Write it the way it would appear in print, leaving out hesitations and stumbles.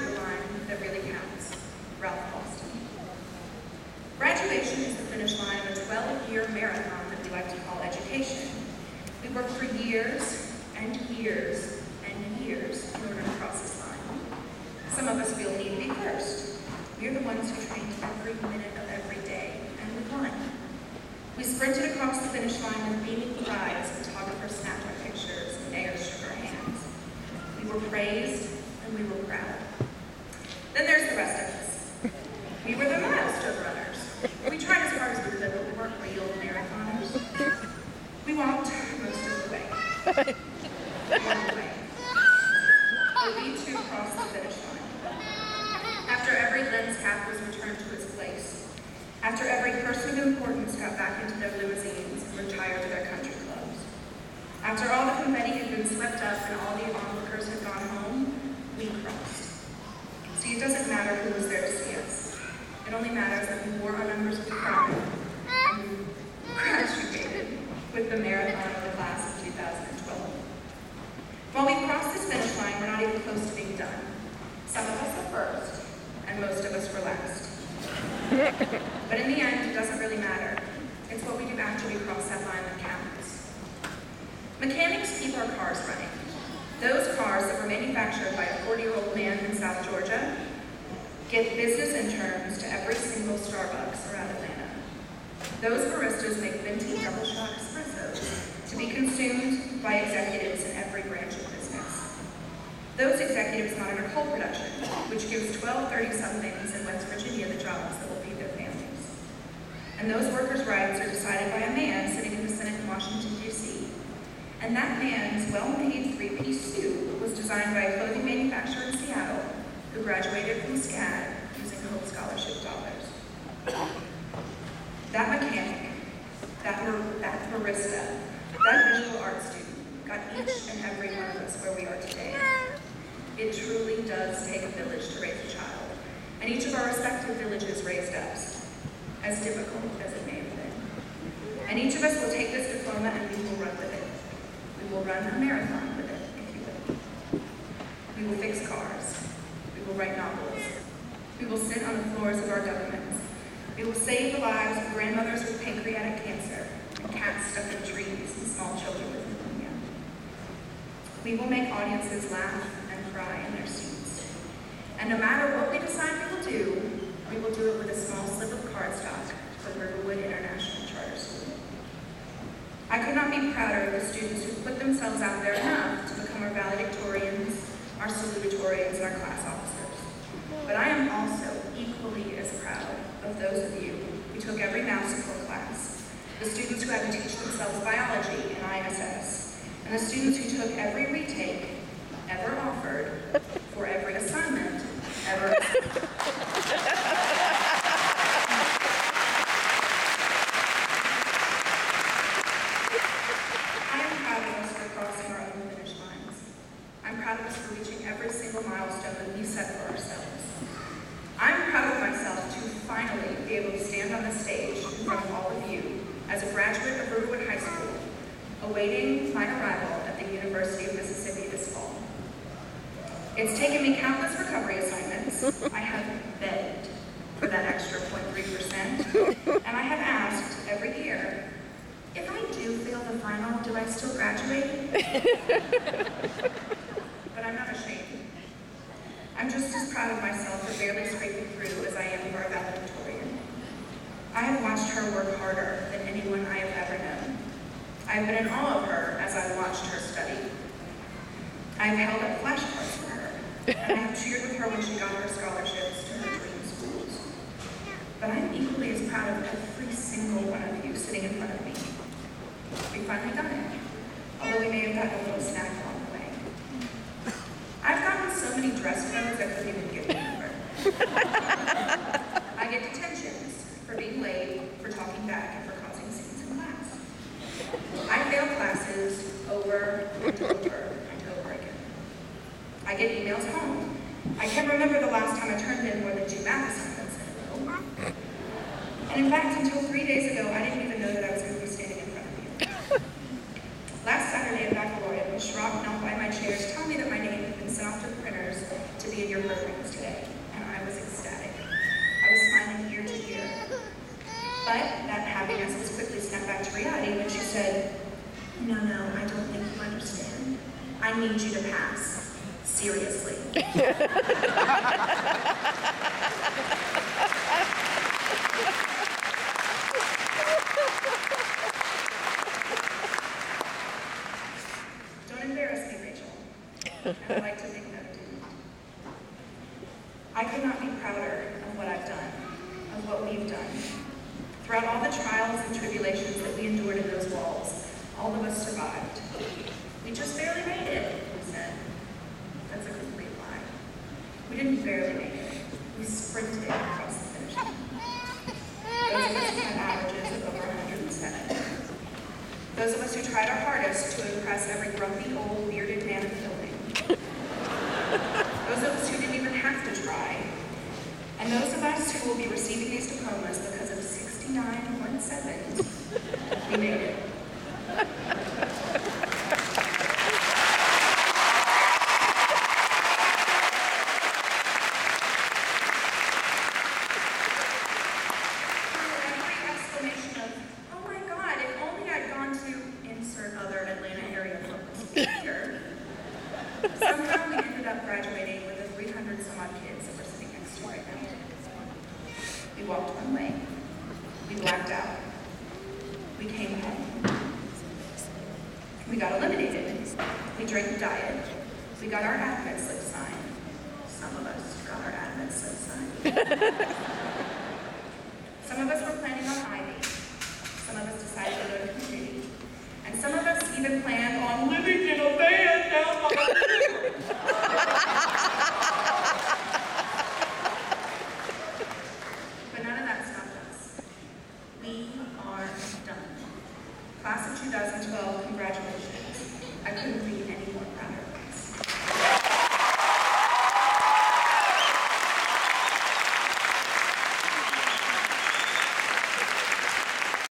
to the line that really counts, Ralph Boston. Graduation is the finish line of a 12-year marathon that we like to call education. We work for years and years and years in order to cross this line. Some of us feel we need to be first. We're the ones who trained every minute of every day, and we won. We sprinted across the finish line with beaming pride as photographers snapped our pictures and mayors shook our hands. We were praised and we were proud. Then there's the rest of us. We were the milestone runners. We tried as hard as we could, but we weren't real marathoners. We walked most of the way. One way. But we too crossed the finish line. After every lens cap was returned to its place, after every person of importance got back into their limousines and retired to their country clubs, after all the confetti had been swept up and all the onlookers had gone home, we crossed. See, it doesn't matter who was there to see us. It only matters that we wore our numbers with pride and we graduated with the marathon of the class of 2012. While we crossed this finish line, we're not even close to being done. Some of us are first, and most of us were last. But in the end, it doesn't really matter. It's what we do after we cross that line that counts. Mechanics keep our cars running. Those cars that were manufactured by a 40-year-old man in South Georgia give business interns to every single Starbucks around Atlanta. Those baristas make venti double shot espressos to be consumed by executives in every branch of business. Those executives monitor coal production, which gives 1230 somethings in West Virginia the jobs that will feed their families. And those workers' rights are decided by a man sitting in the Senate in Washington, D.C. And that man's well-made three-piece suit was designed by a clothing manufacturer in Seattle who graduated from SCAD using Hope Scholarship dollars. That mechanic, that barista, that visual arts student got each and every one of us where we are today. It truly does take a village to raise a child, and each of our respective villages raised us, as difficult as it may have been. And each of us will take this diploma and we will run with it. We will run a marathon with it, if you will. We will fix cars. We will write novels. We will sit on the floors of our governments. We will save the lives of grandmothers with pancreatic cancer and cats stuck in trees and small children with pneumonia. We will make audiences laugh and cry in their seats. And no matter what we decide we will do it with a small slip of cardstock for Riverwood International Charter School. I could not be prouder of the students who put themselves out there enough to become our valedictorians, our salutatorians, and our class officers. But I am also equally as proud of those of you who took every mouse-core class, the students who had to teach themselves biology and ISS, and the students who took every retake ever offered for every assignment ever. I am proud of us for crossing our own finish lines. I'm proud of us for reaching every single milestone that we set for ourselves. I'm proud of myself to finally be able to stand on the stage in front of all of you as a graduate of Riverwood High School, awaiting my arrival at the University of Mississippi this fall. It's taken me countless recovery assignments. I have begged for that extra 0.3%, and I have asked every year, if I do fail the final, do I still graduate? But I'm not ashamed. I'm just as proud of myself for barely scraping through as I am of our valedictorian. I have watched her work harder than anyone I have ever known. I have been in awe of her as I watched her study. I have held up flashcards for her, and I have cheered with her when she got her scholarships to her dream schools. But I'm equally as proud of every single one of you sitting in front of me. We finally done it, although we may have gotten a little snack along the way. I've gotten so many dress codes I couldn't even get a number. I get detentions for being late, for talking back, and for causing scenes in class. I fail classes over and over and over again. I get emails home. I can't remember the last time I turned in more than 2 math assignments in a row. And in fact, until 3 days ago, I didn't even know that I was going to be standing in front of you. Last Saturday at baccalaureate, Ms. Schrock knelt by my chair to tell me that my name had been sent off to the printers to be in your programs But that happiness was quickly snapped back to reality when she said, "No, I don't think you understand. I need you to pass. Seriously." Don't embarrass me, Rachel. And I like to think that it didn't. I could not be prouder of what I've done, of what we've done. Throughout all the trials and tribulations that we endured in those walls, all of us survived. "We just barely made it," we said. That's a complete lie. We didn't barely make it. We sprinted across the finish line. Those of us who had averages of over 107. Those of us who tried our hardest to impress every grumpy old bearded man in the building. Those of us who didn't even have to try. And those of us who will be receiving these diplomas because of 69.7, we made it. Somehow we ended up graduating with the 300 some odd kids that we're sitting next to right now. We walked one way. We blacked out. We came home. We got eliminated. We drank diet. We got our admit slip signed. Some of us got our admit slip signed. Some of us were planning on Ivy. Some of us decided to go to community. And some of us even planned on living in a van down by the river. But none of that stopped us. We are done. Class of 2012, congratulations. I couldn't be